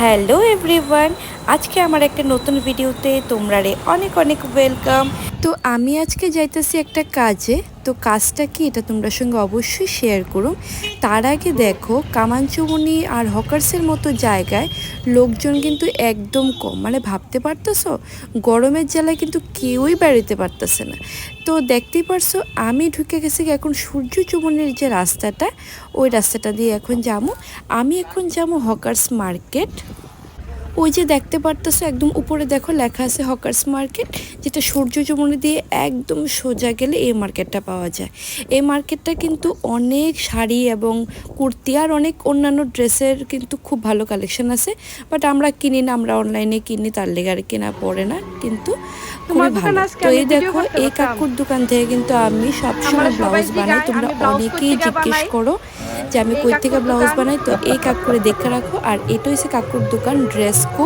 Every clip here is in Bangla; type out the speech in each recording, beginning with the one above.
হ্যালো এভরিওয়ান, আজকে আমার একটা নতুন ভিডিওতে তোমরারে অনেক অনেক ওয়েলকাম। তো আমি আজকে যাইতেছি একটা কাজে। তো কাজটা কি এটা তোমরা সঙ্গে অবশ্যই শেয়ার করুম। তার আগে দেখো, কামানচুমনি আর হকার্সের মতো জায়গায় লোকজন কিন্তু একদম কম, মানে ভাবতে পারতেছো গরমের জ্বালায় কিন্তু কেউই বেরোতে পারতেছে না। তো দেখতেই পারছো আমি ঢুকে গেছি এখন সূর্য চুমনির যে রাস্তাটা, ওই রাস্তাটা দিয়ে এখন যাবো। আমি এখন যাবো হকার্স মার্কেট। ওই যে দেখতে পারতেছো একদম উপরে দেখো লেখা আছে হকার্স মার্কেট, যেটা সূর্য চুমনি দিয়ে একদম সোজা গেলে এই মার্কেটটা পাওয়া যায়। এই মার্কেটটা কিন্তু অনেক শাড়ি এবং কুর্তি আর অনেক অন্যান্য ড্রেসের কিন্তু খুব ভালো কালেকশন আছে। বাট আমরা কিনি না, আমরা অনলাইনে কিনি, তার লেগে আর কেনা পড়ে না, কিন্তু খুবই ভালো। তো এই দেখো এই কাকুর দোকান থেকে কিন্তু আমি সবসময় ব্লাউজ বানাই। তোমরা অনেকেই জিজ্ঞেস করো যে আমি কই থেকে ব্লাউজ বানাই, তো এই কাকুরে দেখে রাখো। আর এটা হচ্ছে কাকুর দোকান ড্রেসকো।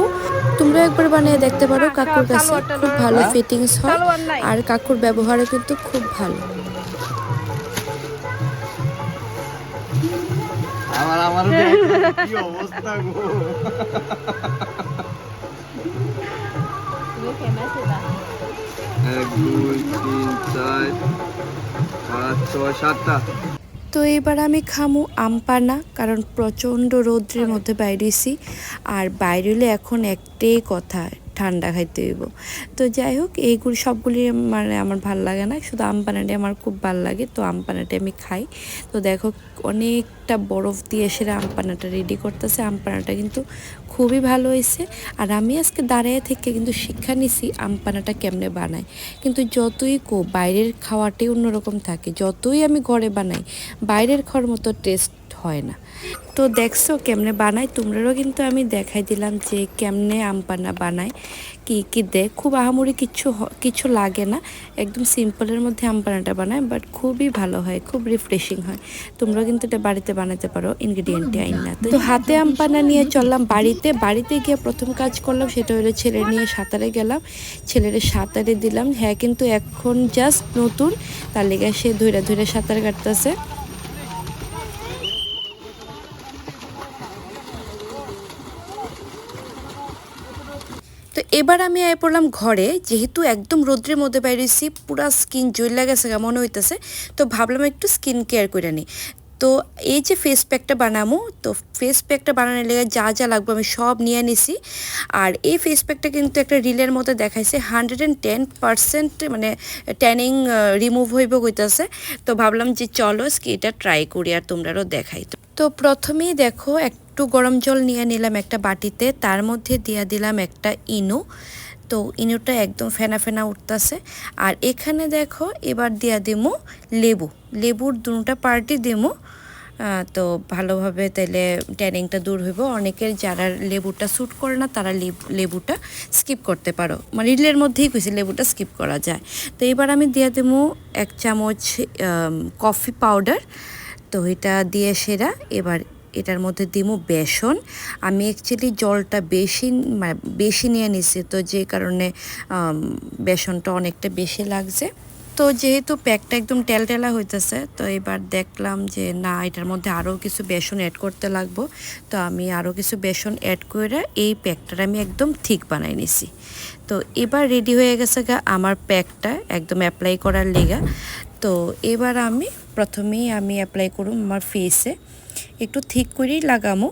তোমরা একবার বানিয়ে দেখতে পারো, কাকুর কাছে খুব ভালো ফিটিংস হয় আর কাকুর ব্যবহারও কিন্তু খুব ভালো। আমার কি অবস্থা গো। 1 2 3 4 5 6 7টা। তো এবার আমি খামু আমপানা, কারণ প্রচণ্ড রৌদ্রের মধ্যে বাইরেছি। আর বাইরেলে এখন একটাই কথা, ঠান্ডা খাইতে হইব। তো যাই হোক, এইগুলি সবগুলি মানে আমার ভাল লাগে না, শুধু আমপানাটি আমার খুব ভাল লাগে। তো আমপানাটি আমি খাই। তো দেখো অনেকটা বরফ দিয়ে সেরা আমপানাটা রেডি করতেছে। আমপানাটা কিন্তু খুবই ভালো হয়েছে। আর আমি আজকে দাঁড়িয়ে থেকে কিন্তু শিক্ষা নিছি আমপানাটা কেমনে বানায়। কিন্তু যতই বাইরের খাওয়াটাই অন্যরকম থাকে, যতই আমি ঘরে বানাই বাইরের খাওয়ার মতো টেস্ট হয় না। তো দেখছো কেমনে বানাই, তোমরাও কিন্তু আমি দেখাই দিলাম যে কেমনে আমপানা বানায়, কি কি দেয়। খুব আহামরি কিছু লাগে না, একদম সিম্পলের মধ্যে আমপানাটা বানায়, বাট খুবই ভালো হয়, খুব রিফ্রেশিং হয়। তোমরাও কিন্তু এটা বাড়িতে বানাতে পারো ইনগ্রিডিয়েন্টে আইনা। তো হাতে আমপানা নিয়ে চললাম বাড়িতে গিয়ে প্রথম কাজ করলাম সেটা হলো ছেলে নিয়ে সাঁতারে গেলাম, ছেলের সাঁতারে দিলাম। হ্যাঁ, কিন্তু এখন জাস্ট নতুন, তার লেগে সে ধৈরে ধৈরে সাঁতার কাটতেছে। তো এবার আমি আয় পড়লাম ঘরে, যেহেতু একদম রোদ্রের মধ্যে বাইরেছি, পুরা স্কিন জ্বলে গেছে মনে হইতেছে। তো ভাবলাম একটু স্কিন কেয়ার করে নিই। তো এই যে ফেস প্যাকটা বানাবো, তো ফেস প্যাকটা বানানোর লেগে যা যা লাগবে আমি সব নিয়ে নিছি। আর এই ফেস প্যাকটা কিন্তু একটা রিলের মধ্যে দেখাইছে 110% মানে ট্যানিং রিমুভ হইব কইতাছে। তো ভাবলাম যে চলো এটা ট্রাই করি আর তোমরাও দেখাই। তো প্রথমেই দেখো একটু গরম জল নিয়ে নিলাম একটা বাটিতে, তার মধ্যে দিয়ে দিলাম একটা ইনো। তো ইনোটা একদম ফেনা ফেনা উঠতেছে। আর এখানে দেখো এবার দিয়া দিমু লেবুর দুটা পার্টি দিমু। তো ভালোভাবে তাইলে ট্যানিংটা দূর হইব। অনেকের যারা লেবুটা স্যুট করে না তারা লেবুটা স্কিপ করতে পারো, মানে রিলের মধ্যেই কইছি লেবুটা স্কিপ করা যায়। তো এবার আমি দিয়ে দেবো 1 চামচ কফি পাউডার। তো এটা দিয়ে সেরা এবার এটার মধ্যে দিমু বেসন। আমি অ্যাকচুয়ালি জলটা বেশি নিয়ে নিছি, তো যে কারণে বেসনটা অনেকটা বেশি লাগছে। তো যেহেতু প্যাকটা একদম টেলটেলা হইতেছে, তো এবার দেখলাম যে না, এটার মধ্যে আরও কিছু বেসন অ্যাড করতে লাগবো। তো আমি আরও কিছু বেসন অ্যাড করে এই প্যাকটার আমি একদম ঠিক বানাই নিছি। তো এবার রেডি হয়ে গেছে আমার প্যাকটা একদম অ্যাপ্লাই করার লেগা। তো এবার আমি প্রথমেই অ্যাপ্লাই করুম আমার ফেসে, একটু ঠিক করেই লাগামো।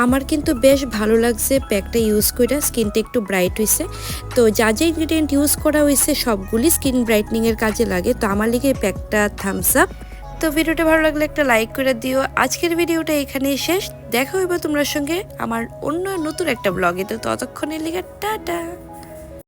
আমার কিন্তু বেশ ভালো লাগছে প্যাকটা ইউজ করে, স্কিনটা একটু ব্রাইট হয়েছে। তো যা যা ইনগ্রিডিয়েন্ট ইউজ করা হয়েছে সবগুলি স্কিন ব্রাইটনিংয়ের কাজে লাগে। তো আমার লিগে এই প্যাকটা থামস আপ। তো ভিডিওটা ভালো লাগলে একটা লাইক করে দিও। আজকের ভিডিওটা এখানেই শেষ। দেখা হইব তোমার সঙ্গে আমার অন্য নতুন একটা ব্লগে। তো ততক্ষণের লিগে টাটা।